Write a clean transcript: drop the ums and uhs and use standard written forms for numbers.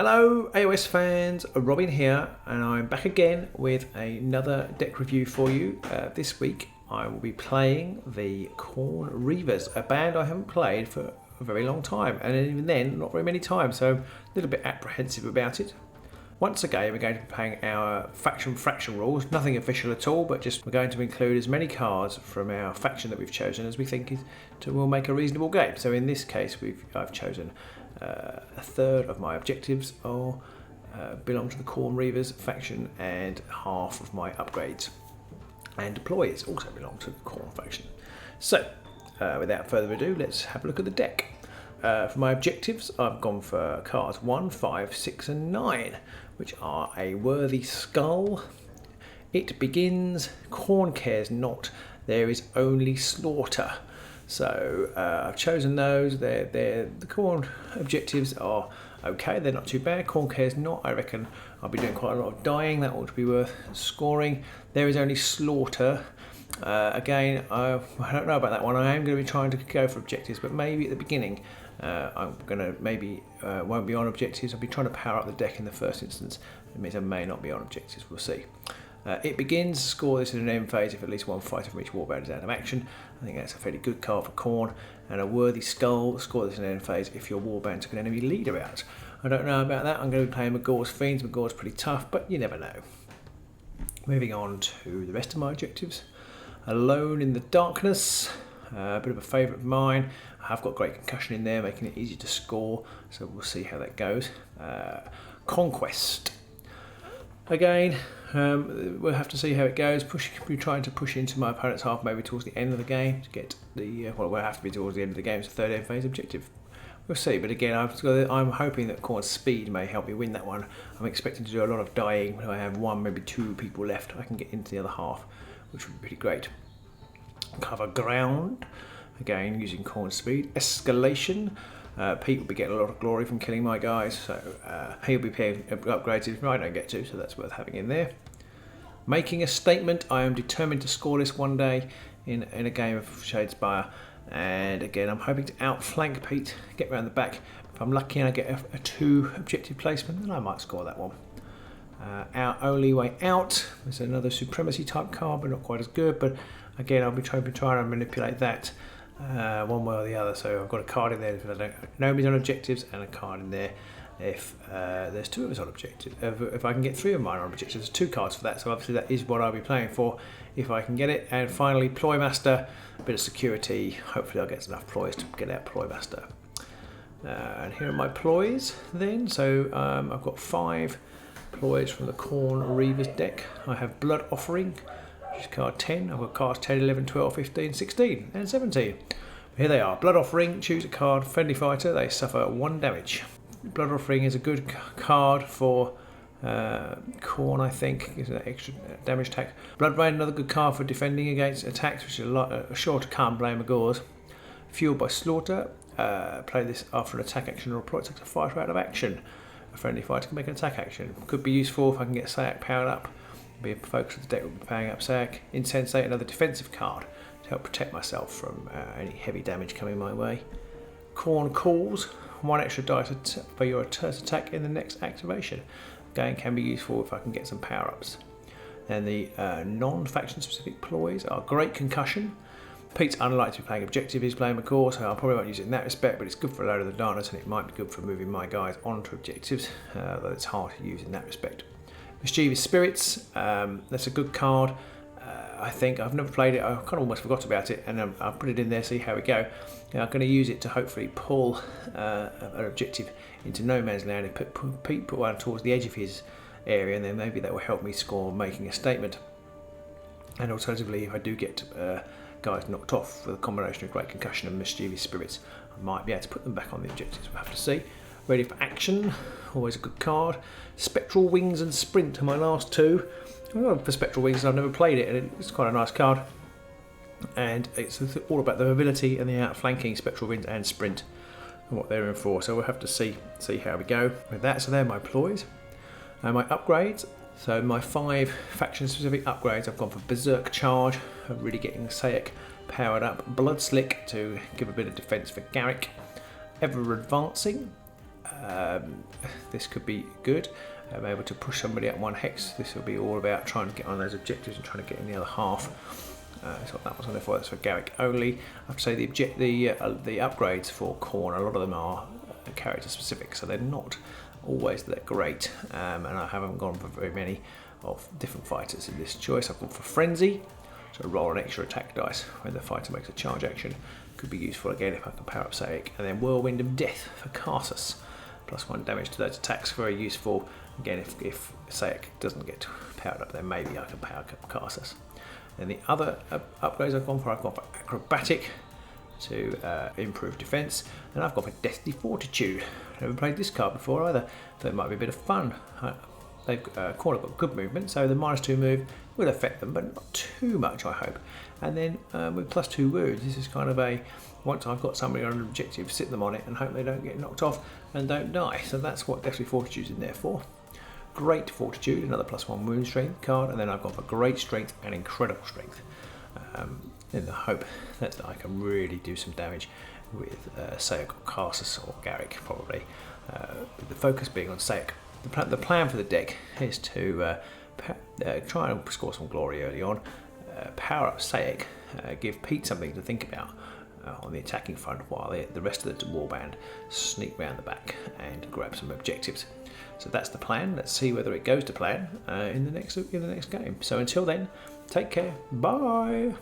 Hello AOS fans, Robin here, and I'm back again with another deck review for you. This week I will be playing the Khorne Reavers, a band I haven't played for a very long time, and even then not very many times, so a little bit apprehensive about it. Once again we're going to be playing our faction rules, nothing official at all, but just we're going to include as many cards from our faction that we've chosen as we think will make a reasonable game. So in this case I've chosen a third of my objectives belong to the Khorne Reavers faction, and half of my upgrades and deploys also belong to the Khorne faction. So without further ado, let's have a look at the deck. For my objectives, I've gone for cards 1, 5, 6 and 9, which are a worthy skull. It begins, Khorne cares not, there is only slaughter. So I've chosen those. The Khorne objectives are okay, they're not too bad. Khorne cares not, I reckon I'll be doing quite a lot of dying, that ought to be worth scoring. There is only slaughter. Again, I don't know about that one. I am going to be trying to go for objectives, but maybe at the beginning I'm going to won't be on objectives. I'll be trying to power up the deck in the first instance. It means I may not be on objectives, we'll see. It begins, score this in an end phase if at least one fighter from each warband is out of action. I think that's a fairly good card for Khorne. And a worthy skull, score this in an end phase if your warband took an enemy leader out. I don't know about that. I'm going to be playing Magor's Fiends. Magor's pretty tough, but you never know. Moving on to the rest of my objectives. Alone in the Darkness, a bit of a favourite of mine. I have got great concussion in there, making it easy to score, so we'll see how that goes. Conquest. Again, we'll have to see how it goes. We're trying to push into my opponent's half, maybe towards the end of the game to get the well, we'll have to be towards the end of the game. It's a third end phase objective. We'll see, but again, I'm hoping that Khorne's speed may help me win that one. I'm expecting to do a lot of dying. When I have one, maybe two people left, I can get into the other half, which would be pretty great. Cover ground, again using Khorne's speed. Escalation. Pete will be getting a lot of glory from killing my guys, so he'll be paying upgrades if I don't get to, so that's worth having in there. Making a statement. I am determined to score this one day in a game of Shadespire, and again I'm hoping to outflank Pete, get around the back. If I'm lucky and I get a 2 objective placement, then I might score that one. Our only way out is another supremacy type card, but not quite as good, but again I'll be trying to manipulate that one way or the other. So I've got a card in there if nobody's on objectives, and a card in there if there's 2 of us on objectives. If I can get 3 of mine on objectives, there's 2 cards for that, so obviously that is what I'll be playing for if I can get it. And finally, Ploy Master, a bit of security. Hopefully I'll get enough ploys to get out Ploy Master. And here are my ploys then. So I've got 5 ploys from the Khorne Reavers deck. I have Blood Offering, which is card 10. I've got cards 10, 11, 12, 15, 16 and 17. Here they are. Blood Offering, choose a card, friendly fighter, they suffer 1 damage. Blood Offering is a good card for Khorne, I think, is an extra damage attack. Blood Rain, another good card for defending against attacks, which is sure to come, blame Magor's. Fueled by Slaughter, play this after an attack action or protect a fighter out of action. A friendly fighter can make an attack action. Could be useful if I can get Sayak powered up. Be a focus of the deck will be powering up Sayak. Insensate, another defensive card to help protect myself from any heavy damage coming my way. Khorne Calls, 1 extra dice for your turret attack in the next activation. Again, can be useful if I can get some power ups. And the non-faction specific ploys are Great Concussion. Pete's unlikely to be playing objective, he's playing McCall, so I probably won't use it in that respect, but it's good for a load of the darkness, and it might be good for moving my guys onto objectives, though it's hard to use in that respect. Mischievous Spirits, that's a good card. I think I've never played it, I kind of almost forgot about it, and I'll put it in there, see how we go. I'm going to use it to hopefully pull an objective into no man's land, and Pete put one towards the edge of his area, and then maybe that will help me score making a statement. And alternatively, if I do get guys knocked off with a combination of Great Concussion and Mischievous Spirits, I might be able to put them back on the objectives. We'll have to see. Ready for Action, always a good card. Spectral Wings and Sprint are my last 2. For Spectral Wings, I've never played it, and it's quite a nice card. And it's all about the mobility and the outflanking Spectral Wings and Sprint and what they're in for. So we'll have to see how we go with that. So they're my ploys. And my upgrades. So my 5 faction-specific upgrades, I've gone for Berserk Charge, I'm really getting Sayak powered up. Blood Slick to give a bit of defence for Garrek. Ever Advancing, this could be good. I'm able to push somebody up 1 hex. This will be all about trying to get on those objectives and trying to get in the other half. That's what that was on there for. That's for Garrek only. I have to say the upgrades for Khorne, a lot of them are character specific, so they're not always that great. And I haven't gone for very many of different fighters in this choice. I've gone for frenzy, so roll an extra attack dice when the fighter makes a charge action. Could be useful again if I can power up Sayek. And then Whirlwind of Death for Karsus. +1 damage to those attacks, very useful. Again, if Sayek doesn't get powered up, then maybe I can power up Karsus. And the other upgrades I've gone for Acrobatic to improve defense, and I've gone for Deathly Fortitude. Never played this card before either, so it might be a bit of fun. They've Khorne have got good movement, so the -2 move will affect them, but not too much, I hope. And then with +2 wounds, this is kind of a, once I've got somebody on an objective, sit them on it and hope they don't get knocked off and don't die. So that's what Deathly Fortitude's in there for. Great Fortitude, another +1 wound strength card, and then I've got for Great Strength and Incredible Strength, in the hope that I can really do some damage with Sayek or Karsus or Garrek, probably. With the focus being on Sayek. The plan for the deck is to try and score some glory early on, power up Sayek, give Pete something to think about on the attacking front, while the rest of the warband sneak round the back and grab some objectives. So that's the plan. Let's see whether it goes to plan in the next game. So until then, take care. Bye.